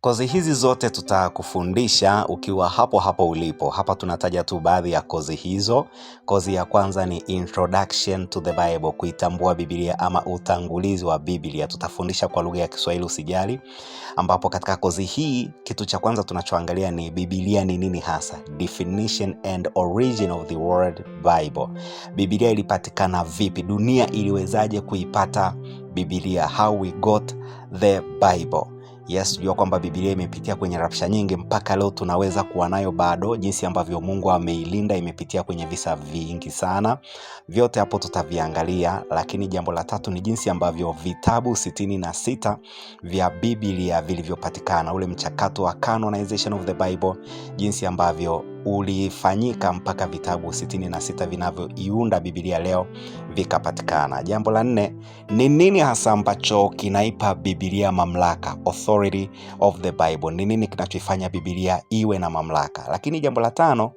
Kozi hizi zote tutakufundisha ukiwa hapo hapo ulipo. Hapa tunataja tu baadhi ya kozi hizo. Kozi ya kwanza ni Introduction to the Bible, kuitambua Biblia ama utangulizi wa Biblia. Tutafundisha kwa lugha ya Kiswahili, usijali. Ambapo katika kozi hii kitu cha kwanza tunachoangalia ni Biblia ni nini hasa, definition and origin of the word Bible. Biblia ilipatikana vipi? Dunia iliwezaje kuipata Biblia? How we got the Bible. Yes, jua kwamba Biblia imepitia kwenye rapsha nyingi mpaka leo tunaweza kuwa nayo bado. Jinsi ambavyo Mungu ameilinda, imepitia kwenye visa vingi sana. Vyote hapo tutaviangalia, lakini jambo la tatu ni jinsi ambavyo vitabu 66 vya Biblia vilivyopatikana, ule mchakato wa canonization of the Bible, jinsi ambavyo ulifanyika mpaka vitabu 66 vinavyoiunda Biblia leo vikapatikana. Jambo la 4 ni nini hasa ambacho kinaipa Biblia mamlaka, authority of the Bible. Ni nini kinachoifanya Biblia iwe na mamlaka? Lakini jambo la 5,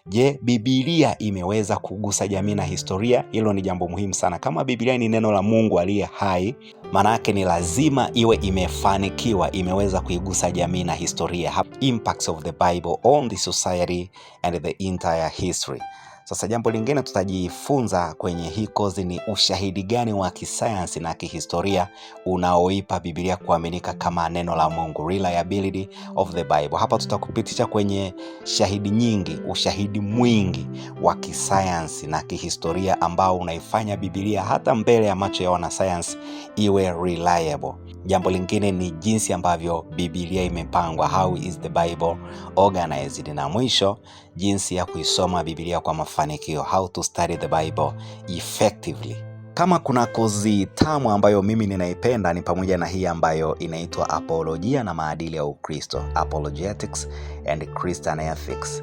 je, Biblia imeweza kugusa jamii na historia? Hilo ni jambo muhimu sana. Kama Biblia ni neno la Mungu aliye hai, maana yake ni lazima iwe imefanikiwa, imeweza kuigusa jamii na historia. Impacts of the Bible on the society and the entire history. Sasa jambo lingine tutajifunza kwenye hii kozi ni ushahidi gani wa kisayansi na kihistoria unaoipa Biblia kuaminika kama neno la Mungu, reliability of the Bible. Hapa tutakupitisha kwenye shahidi nyingi, ushahidi mwingi wa kisayansi na kihistoria ambao unaifanya Biblia hata mbele ya macho ya wanasayansi iwe reliable. Jambo lingine ni jinsi ambavyo Biblia imepangwa, how is the Bible organized, na mwisho jinsi ya kuisoma Biblia kwa mafanikio, how to study the Bible effectively. Kama kuna kozi tamu ambayo mimi ninaipenda ni pamoja na hii ambayo inaitwa Apolojia na maadili ya Ukristo, Apologetics and Christian Ethics.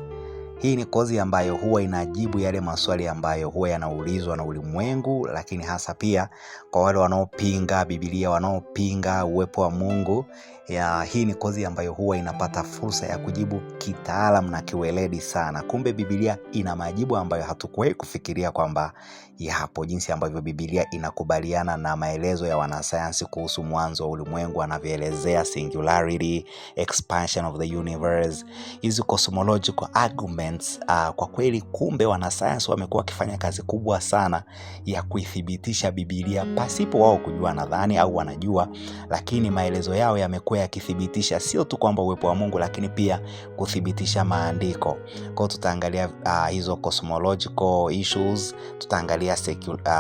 Hii ni kozi ambayo huwa inajibu yale maswali ambayo huwa yanaulizwa na ulimwengu, lakini hasa pia kwa wale wanaopinga Biblia, wanaopinga uwepo wa Mungu. Hii ni kozi ambayo huwa inapata fursa ya kujibu kitaalam na kiweledi sana. Kumbe Biblia ina majibu ambayo hatukuwahi kufikiria kwamba yapo, jinsi ambavyo Biblia inakubaliana na maelezo ya wanasayansi kuhusu mwanzo wa ulimwengu, anavyoelezea singularity, expansion of the universe, hizo cosmological arguments. Kwa kweli kumbe wanasayansi wamekuwa wakifanya kazi kubwa sana ya kuithibitisha Biblia pasipo wao kujua, nadhani au wanajua, lakini maelezo yao yamekuwa yakithibitisha sio tu kwamba uwepo wa Mungu, lakini pia kuthibitisha maandiko. Kwa hiyo tutaangalia hizo cosmological issues, tutaangalia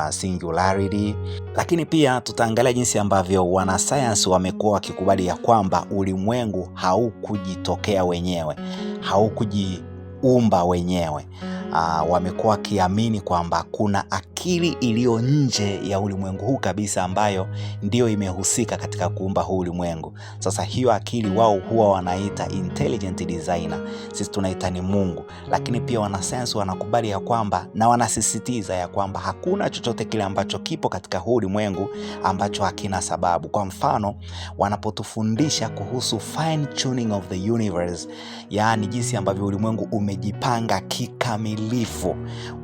singularity, lakini pia tutaangalia jinsi ambavyo wanasayansi wamekuwa wakikubali ya kwamba ulimwengu haukujitokea wenyewe, haukujiumba wenyewe. Wamekuwa wakiamini kwamba kuna akili iliyo nje ya ulimwengu huu kabisa ambayo ndio imehusika katika kuumba huu ulimwengu. Sasa hiyo akili wao huwa wanaita intelligent designer, sisi tunaita ni Mungu. Lakini pia wanasayansi wanakubali ya kwamba, na wanasisitiza ya kwamba hakuna chochote kile ambacho kipo katika huu ulimwengu ambacho hakina sababu. Kwa mfano, wanapotufundisha kuhusu fine tuning of the universe, yaani jinsi ambavyo ulimwengu umejipanga kikamilifu,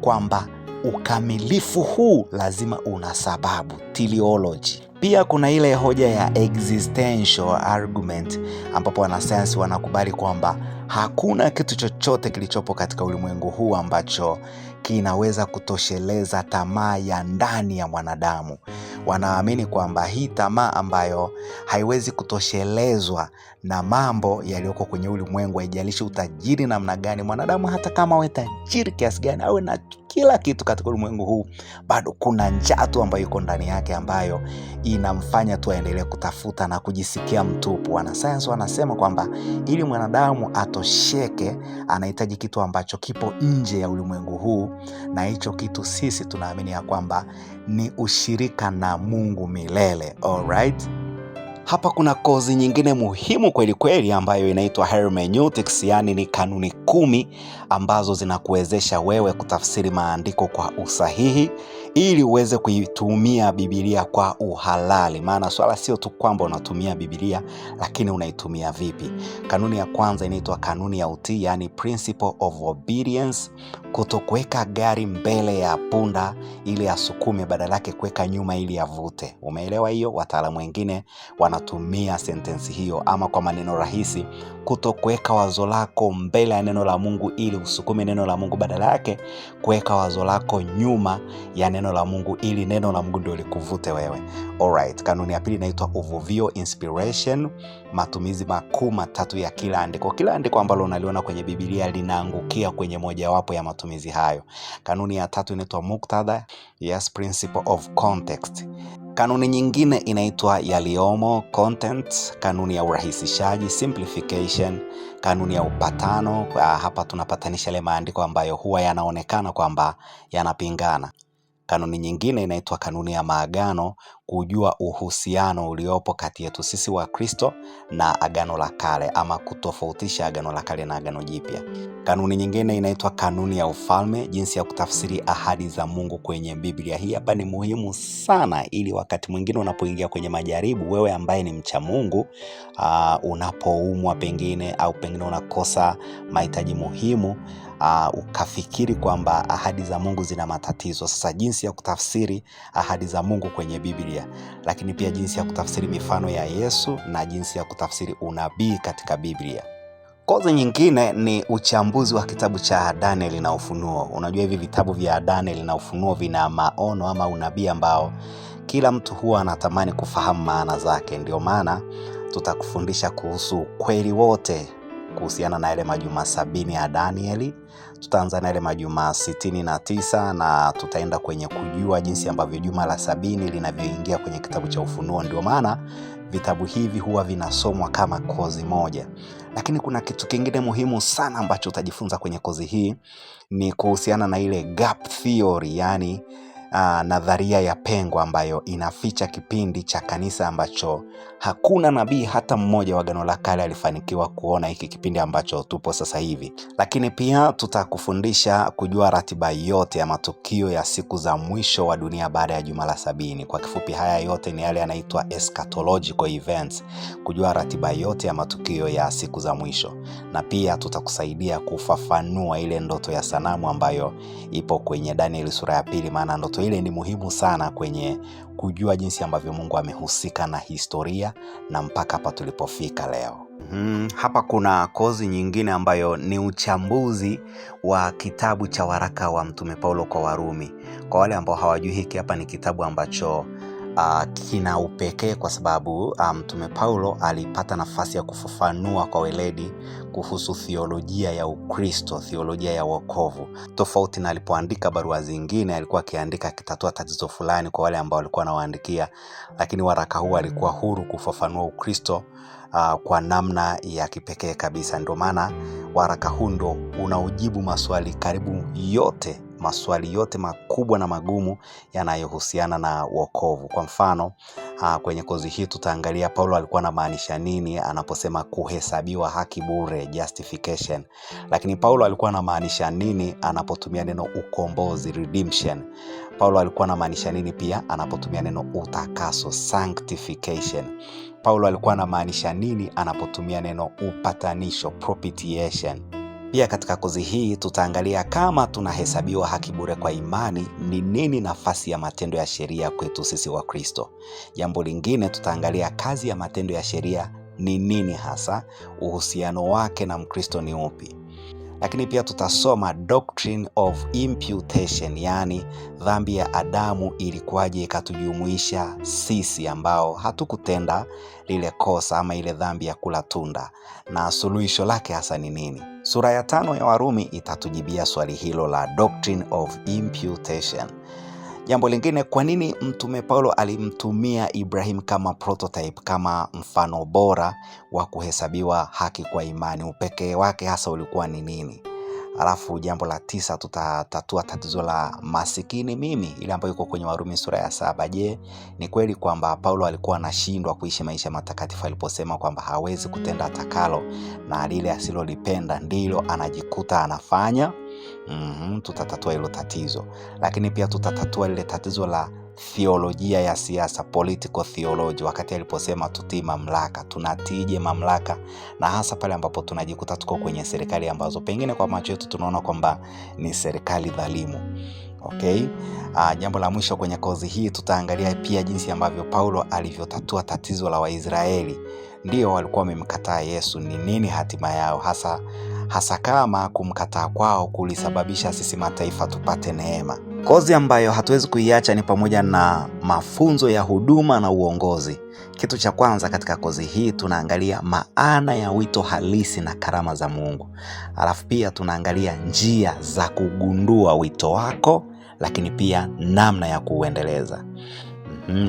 kwamba ukamilifu huu lazima una sababu, teleology. Pia kuna ile hoja ya existential argument ambapo wanasayansi wanakubali kwamba hakuna kitu chochote kilichopo katika ulimwengu huu ambacho kinaweza kutosheleza tamaa ya ndani ya mwanadamu. Wanaamini kwamba hii tamaa ambayo haiwezi kutoshelezwa na mambo yaliyoko kwenye ulimwengu, haijalishi utajiri namna gani mwanadamu, hata kama awe tajiri kiasi gani, awe na kila kitu katika ulimwengu huu, bado kuna njaa tu ambayo iko ndani yake ambayo inamfanya tu aendelee kutafuta na kujisikia mtupu. Wanasayansi wanasema kwamba ili mwanadamu atosheke, anahitaji kitu ambacho kipo nje ya ulimwengu huu, na hicho kitu sisi tunaamini ya kwamba ni ushirika na Mungu milele. Alright? Hapa kuna kozi nyingine muhimu kweli kweli ambayo inaitwa hermeneutics, yani ni kanuni 10 ambazo zinakuwezesha wewe kutafsiri maandiko kwa usahihi ili uweze kuitumia Biblia kwa uhalali. Maana swala sio tu kwamba unatumia Biblia, lakini unaitumia vipi. Kanuni ya kwanza inaitwa kanuni ya utii, yani principle of obedience. Kutokuweka gari mbele ya punda ili asukume, badala yake kuweka nyuma ili avute. Umeelewa hiyo? Wataalamu wengine wanatumia sentensi hiyo, ama kwa maneno rahisi, kutokuweka wazo lako mbele ya neno la Mungu ili usukume neno la Mungu, badala yake kuweka wazo lako nyuma ya neno la Mungu ili neno la Mungu ndio likuvute wewe. Alright, kanuni ya pili inaitwa uvuvio, inspiration. Matumizi makuu matatu ya kila andiko. Kila andiko ambalo unaliona kwenye Biblia linaangukia kwenye mojawapo ya matumizi hayo. Kanuni ya tatu inaitwa muktadha, yes, principle of context. Kanuni nyingine inaitwa yaliomo, content. Kanuni ya urahisishaji, simplification. Kanuni ya upatano, hapa tunapatanisha yale maandiko ambayo huwa yanaonekana kwamba yanapingana. Kanuni nyingine inaitwa kanuni ya maagano, kujua uhusiano uliopo kati yetu sisi wa Kristo na Agano la Kale, ama kutofautisha Agano la Kale na Agano Jipya. Kanuni nyingine inaitwa kanuni ya ufalme, jinsi ya kutafsiri ahadi za Mungu kwenye Biblia. Hii hapa ni muhimu sana, ili wakati mwingine unapoingia kwenye majaribu, wewe ambaye ni mcha Mungu, unapoumwa pengine, au pengine unakosa mahitaji muhimu, ukafikiri kwamba ahadi za Mungu zina matatizo. Sasa jinsi ya kutafsiri ahadi za Mungu kwenye Biblia, lakini pia jinsi ya kutafsiri mifano ya Yesu, na jinsi ya kutafsiri unabii katika Biblia. Kozi nyingine ni uchambuzi wa kitabu cha Daniel na Ufunuo. Unajua hivi vitabu vya Daniel na Ufunuo vina maono ama unabii ambao kila mtu huwa anatamani kufahamu maana zake. Ndio maana tutakufundisha kuhusu ukweli wote kuhusiana na yale majuma 70 ya Danieli. Tutaanza na yale majuma 69 na tutaenda kwenye kujua jinsi ambavyo juma la 70 linavyoingia kwenye kitabu cha Ufunuo. Ndio maana vitabu hivi huwa vinasomwa kama kozi moja. Lakini kuna kitu kingine muhimu sana ambacho utajifunza kwenye kozi hii, ni kuhusiana na ile gap theory, yani nadharia ya pengo, ambayo inaficha kipindi cha kanisa ambacho hakuna nabii hata mmoja wa Agano la Kale alifanikiwa kuona hiki kipindi ambacho tupo sasa hivi. Lakini pia tutakufundisha kujua ratiba yote ya matukio ya siku za mwisho wa dunia baada ya juma la 70. Kwa kifupi, haya yote ni yale yanaitwa eschatological events, kujua ratiba yote ya matukio ya siku za mwisho. Na pia tutakusaidia kufafanua ile ndoto ya sanamu ambayo ipo kwenye Daniel sura ya 2, maana ndoto ile ni muhimu sana kwenye kujua jinsi ambavyo Mungu amehusika na historia na mpaka hapa tulipofika leo. Hapa kuna kozi nyingine ambayo ni uchambuzi wa kitabu cha waraka wa Mtume Paulo kwa Warumi. Kwa wale ambao hawajui, hiki hapa ni kitabu ambacho kina upekee kwa sababu Mtume Paulo alipata nafasi ya kufafanua kwa weledi kuhusu theolojia ya Ukristo, theolojia ya wokovu. Tofauti na alipoandika barua zingine, alikuwa akiandika akitatua tatizo fulani kwa wale ambao walikuwa anawaandikia, lakini waraka huu alikuwa huru kufafanua Ukristo kwa namna ya kipekee kabisa. Ndio maana waraka huu ndio unaojibu maswali karibu yote, maswali yote makubwa na magumu yanayohusiana na wokovu. Kwa mfano, kwenye kozi hii tutaangalia Paulo alikuwa anamaanisha nini anaposema kuhesabiwa haki bure, justification. Lakini Paulo alikuwa anamaanisha nini anapotumia neno ukombozi, redemption. Paulo alikuwa anamaanisha nini pia anapotumia neno utakaso, sanctification. Paulo alikuwa anamaanisha nini anapotumia neno upatanisho, propitiation. Pia katika kozi hii tutaangalia kama tunahesabiwa haki bure kwa imani, ni nini nafasi ya matendo ya sheria kwetu sisi wa Kristo. Jambo lingine, tutaangalia kazi ya matendo ya sheria ni nini hasa, uhusiano wake na Mkristo ni upi. Lakini pia tutasoma doctrine of imputation, yani dhambi ya Adamu ilikuwaje ikatujumuisha sisi ambao hatukutenda lile kosa ama ile dhambi ya kula tunda, na suluhisho lake hasa ni nini. Sura ya 5 ya Warumi itatujibia swali hilo la doctrine of imputation. Jambo lingine, kwa nini Mtume Paulo alimtumia Ibrahim kama prototype, kama mfano bora wa kuhesabiwa haki kwa imani? Upekee wake hasa ulikuwa ni nini? Alafu jambo la 9 tutatatua tatizo la masikini mimi, ile ambayo iko kwenye Warumi sura ya 7. Je, ni kweli kwamba Paulo alikuwa anashindwa kuishi maisha matakatifu aliposema kwamba hawezi kutenda atakalo na lile asilolipenda ndilo anajikuta anafanya? Tutatatua hilo tatizo. Lakini pia tutatatua lile tatizo la theolojia ya siasa, political theology, wakati aliposema tutii mamlaka. Tunatije mamlaka, na hasa pale ambapo tunajikuta tuko kwenye serikali ambazo pengine kwa macho yetu tunaona kwamba ni serikali dhalimu. Okay? Jambo la mwisho kwenye kozi hii tutaangalia pia jinsi ambavyo Paulo alivyotatua tatizo la Waisraeli. Ndio walikuwa wamemkataa Yesu, ni nini hatima yao hasa kama kumkataa kwao kulisababisha sisi mataifa tupate neema. Kozi ambayo hatuwezi kuiacha ni pamoja na mafunzo ya huduma na uongozi. Kitu cha kwanza katika kozi hii tunaangalia maana ya wito halisi na karama za Mungu. Alafu pia tunaangalia njia za kugundua wito wako, lakini pia namna ya kuuendeleza.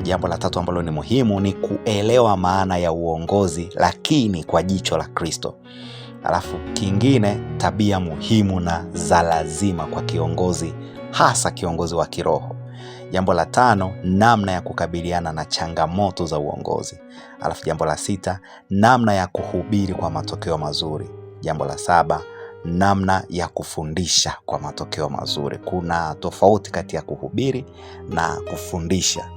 Jambo la tatu ambalo ni muhimu ni kuelewa maana ya uongozi, lakini kwa jicho la Kristo. Alafu kingine, tabia muhimu na za lazima kwa kiongozi, hasa kiongozi wa kiroho. Jambo la tano, namna ya kukabiliana na changamoto za uongozi. Alafu jambo la sita, namna ya kuhubiri kwa matokeo mazuri. Jambo la saba, namna ya kufundisha kwa matokeo mazuri. Kuna tofauti kati ya kuhubiri na kufundisha.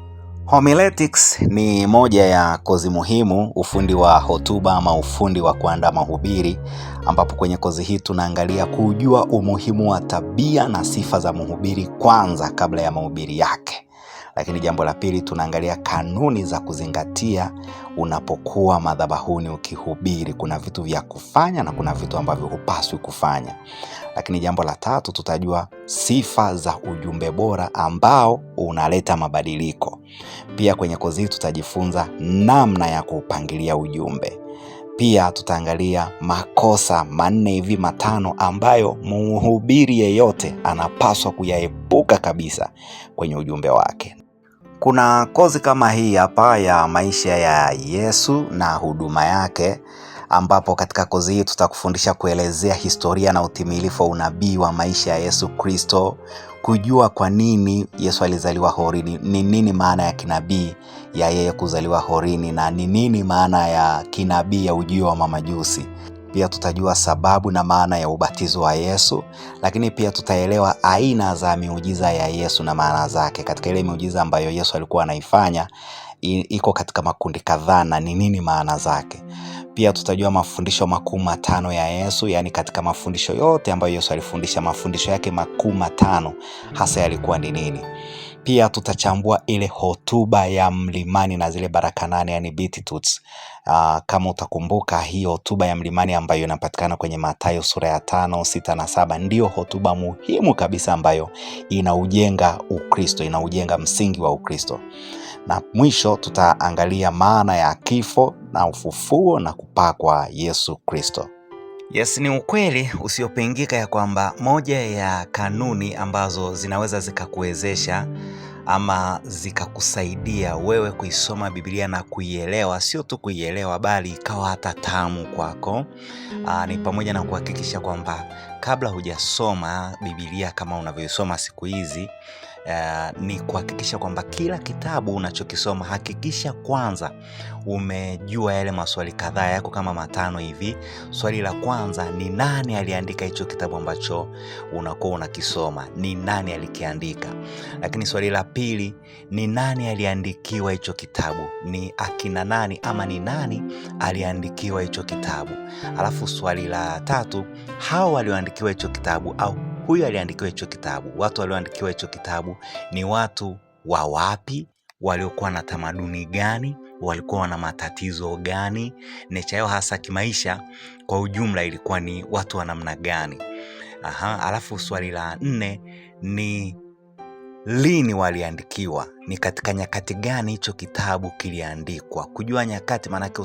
Homiletics ni moja ya kozi muhimu, ufundi wa hotuba ama ufundi wa kuandaa mahubiri, ambapo kwenye kozi hii tunaangalia kujua umuhimu wa tabia na sifa za mhubiri kwanza kabla ya mahubiri yake. Lakini jambo la pili, tunaangalia kanuni za kuzingatia unapokuwa madhabahuni ukihubiri. Kuna vitu vya kufanya na kuna vitu ambavyo hupaswi kufanya. Lakini jambo la tatu, tutajua sifa za ujumbe bora ambao unaleta mabadiliko. Pia kwenye kozi hii tutajifunza namna ya kupangilia ujumbe. Pia tutaangalia makosa 4 hivi 5 ambayo mhubiri yeyote anapaswa kuyaepuka kabisa kwenye ujumbe wake. Kuna kozi kama hii hapa ya maisha ya Yesu na huduma yake, ambapo katika kozi hii tutakufundisha kuelezea historia na utimilifu wa unabii wa maisha ya Yesu Kristo, kujua kwa nini Yesu alizaliwa horini, ni nini maana ya kinabii ya yeye kuzaliwa horini, na ni nini maana ya kinabii ya ujio wa mamajusi. Pia tutajua sababu na maana ya ubatizo wa Yesu, lakini pia tutaelewa aina za miujiza ya Yesu na maana zake. Katika ile miujiza ambayo Yesu alikuwa anaifanya, iko katika makundi kadhaa na ni nini maana zake. Pia tutajua mafundisho makuu 5 ya Yesu, yani katika mafundisho yote ambayo Yesu alifundisha, mafundisho yake makuu 5 hasa yalikuwa ni nini. Pia tutachambua ile hotuba ya mlimani na zile baraka 8, yani Beatitudes. Kama utakumbuka, hii hotuba ya mlimani ambayo inapatikana kwenye Mathayo sura ya 5, 6 na 7 ndio hotuba muhimu kabisa ambayo inaujenga Ukristo, inaujenga msingi wa Ukristo. Na mwisho tutaangalia maana ya kifo na ufufuo na kupaa kwa Yesu Kristo. Yes, ni ukweli usiopingika ya kwamba moja ya kanuni ambazo zinaweza zikakuwezesha ama zikakusaidia wewe kuisoma Biblia na kuielewa, sio tu kuielewa bali ikawa hata tamu kwako, ni pamoja na kuhakikisha kwamba kabla hujasoma Biblia kama unavyoisoma siku hizi, ni kuhakikisha kwamba kila kitabu unachokisoma hakikisha kwanza umejua yale maswali kadhaa yako kama 5 hivi. Swali la kwanza ni nani aliandika hicho kitabu ambacho unakuwa unakisoma? Ni nani alikiandika? Lakini swali la pili ni nani aliandikiwa hicho kitabu? Ni akina nani ama ni nani aliandikiwa hicho kitabu? Alafu swali la tatu, hao walioandikiwa hicho kitabu au huyu aliandikiwa hicho kitabu, watu walioandikiwa hicho kitabu ni watu wa wapi? Waliokuwa na tamaduni gani? Walikuwa na matatizo gani? Necha yao hasa kimaisha kwa ujumla ilikuwa ni watu wa namna gani? Alafu swali la 4 ni lini waliandikiwa? Ni katika nyakati gani hicho kitabu kiliandikwa? Kujua nyakati maanake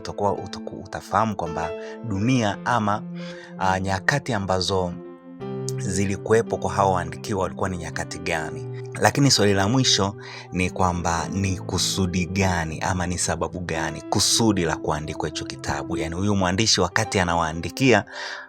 utafahamu kwamba dunia ama nyakati ambazo zilikuwepo kwa hao waandikiwa walikuwa ni nyakati gani. Lakini swali la mwisho ni kwamba ni kusudi gani ama ni sababu gani, kusudi la kuandikwa hicho kitabu. Yani huyu mwandishi wakati anawaandikia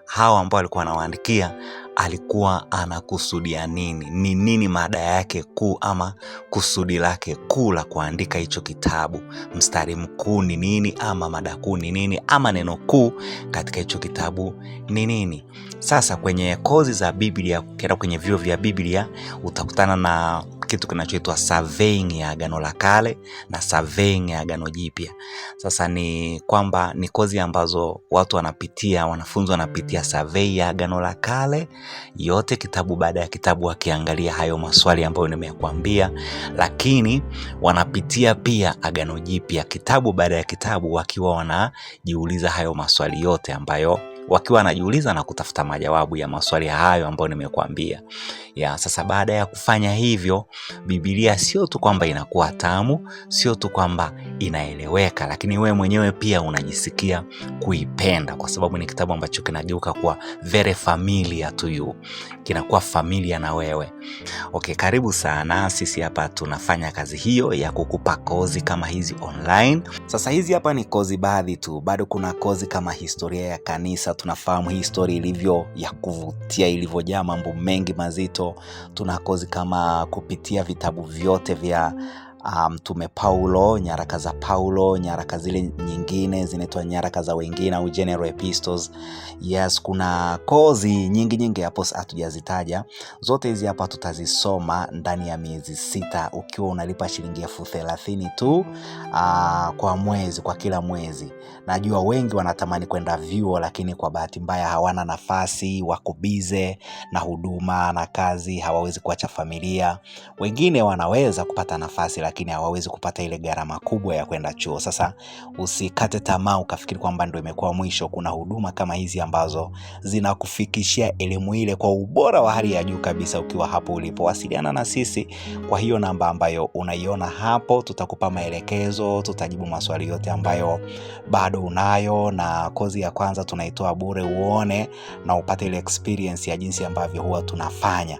hao ambao alikuwa anawaandikia alikuwa anakusudia nini, ni nini mada yake kuu ama kusudi lake kuu la kuandika hicho kitabu. Mstari mkuu ni nini, ama mada kuu ni nini, ama neno kuu katika hicho kitabu ni nini. Sasa kwenye kozi za Biblia, ukienda kwenye vyuo vya Biblia utakutana na kitu kinachoitwa surveying ya Agano la Kale na surveying ya Agano Jipya. Sasa ni kwamba ni kozi ambazo watu wanapitia, wanafunzi wanapitia survey ya Agano la Kale yote, kitabu baada ya kitabu, wakiangalia hayo maswali ambayo nimekuambia, lakini wanapitia pia Agano Jipya kitabu baada ya kitabu, wakiwa wanajiuliza hayo maswali yote, ambayo wakiwa wanajiuliza na kutafuta majawabu ya maswali hayo ambayo nimekuambia. Sasa baada ya kufanya hivyo, Biblia sio tu kwamba inakuwa tamu, sio tu kwamba inaeleweka, lakini wewe mwenyewe pia unajisikia kuipenda, kwa sababu ni kitabu ambacho kinageuka kuwa very familiar to you, kinakuwa familia na wewe. Okay, karibu sana. Sisi hapa tunafanya kazi hiyo ya kukupa kozi kama hizi online. Sasa hizi hapa ni kozi baadhi tu, bado kuna kozi kama historia ya kanisa. Tunafahamu historia ilivyo ya kuvutia, ilivyojaa mambo mengi mazito. Tuna kozi kama kupitia vitabu vyote vya Mtume Paulo, nyaraka za Paulo, nyaraka zile nyingine zinaitwa nyaraka za wengine au general epistles. Kuna kozi nyingi hapo hatujazitaja. Zote hizi hapa tutazisoma ndani ya miezi 6 ukiwa unalipa shilingi 30,000 tu kwa mwezi, kwa kila mwezi. Najua wengi wanatamani kwenda vyuo, lakini kwa bahati mbaya hawana nafasi, wako bize na huduma na kazi, hawawezi kuacha familia. Wengine wanaweza kupata nafasi, lakini hawawezi kupata ile gharama kubwa ya kwenda chuo. Sasa usikate tamaa ukafikiri kwamba ndio imekuwa mwisho. Kuna huduma kama hizi ambazo zinakufikishia elimu ile kwa ubora wa hali ya juu kabisa ukiwa hapo ulipo. Wasiliana na sisi kwa hiyo namba ambayo unaiona hapo, tutakupa maelekezo, tutajibu maswali yote ambayo bado unayo. Na kozi ya kwanza tunaitoa bure, uone na upate ile experience ya jinsi ambavyo huwa tunafanya.